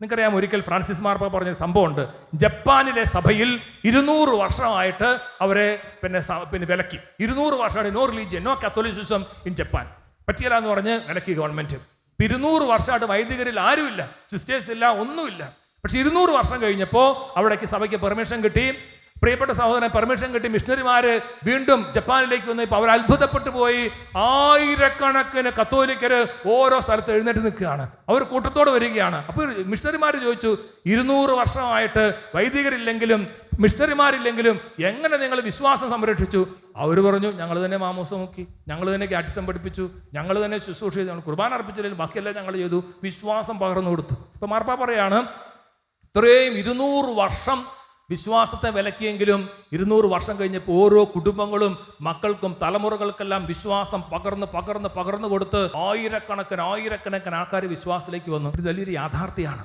നിങ്ങൾക്കറിയാം, ഒരിക്കൽ ഫ്രാൻസിസ് മാർപ്പാപ്പ പറഞ്ഞ സംഭവമുണ്ട്. ജപ്പാനിലെ സഭയിൽ 200 വർഷമായിട്ട് അവരെ പിന്നെ വിലക്കി. 200 വർഷമാണ് no religion, no Catholicism in Japan. പറ്റിയല്ല എന്ന് പറഞ്ഞ് വിലക്കി ഗവൺമെന്റ്. 200 വർഷമായിട്ട് വൈദികരിൽ ആരുമില്ല, സിസ്റ്റേഴ്സ് ഇല്ല, ഒന്നുമില്ല. പക്ഷെ 200 വർഷം കഴിഞ്ഞപ്പോൾ അവിടേക്ക് സഭയ്ക്ക് പെർമിഷൻ കിട്ടി. പ്രിയപ്പെട്ട സഹോദരൻ, പെർമിഷൻ കിട്ടി. മിഷണറിമാര് വീണ്ടും ജപ്പാനിലേക്ക് വന്ന് ഇപ്പോൾ അവർ അത്ഭുതപ്പെട്ടു പോയി. ആയിരക്കണക്കിന് കത്തോലിക്കര് ഓരോ സ്ഥലത്ത് എഴുന്നേറ്റ് നിൽക്കുകയാണ്. അവർ കൂട്ടത്തോടെ വരികയാണ്. അപ്പോൾ മിഷണറിമാർ ചോദിച്ചു, 200 വർഷമായിട്ട് വൈദികരില്ലെങ്കിലും മിഷണറിമാരില്ലെങ്കിലും എങ്ങനെ നിങ്ങൾ വിശ്വാസം സംരക്ഷിച്ചു? അവർ പറഞ്ഞു, ഞങ്ങൾ തന്നെ മാമോസം നോക്കി, ഞങ്ങൾ തന്നെ കാറ്റിസം പഠിപ്പിച്ചു, ഞങ്ങൾ തന്നെ ശുശ്രൂഷ ചെയ്തു, ഞങ്ങൾ കുർബാന അർപ്പിച്ചില്ലെങ്കിൽ ബാക്കിയെല്ലാം ഞങ്ങൾ ചെയ്തു, വിശ്വാസം പകർന്നു കൊടുത്തു. ഇപ്പം മാർപ്പാപ്പ പറയാണ്, ഇത്രയും 200 വർഷം വിശ്വാസത്തെ വിലക്കിയെങ്കിലും 200 വർഷം കഴിഞ്ഞപ്പോൾ ഓരോ കുടുംബങ്ങളും മക്കൾക്കും തലമുറകൾക്കെല്ലാം വിശ്വാസം പകർന്ന് കൊടുത്ത് ആയിരക്കണക്കിന് ആൾക്കാർ വിശ്വാസത്തിലേക്ക് വന്നു. ഇത് വലിയൊരു യാഥാർത്ഥ്യമാണ്.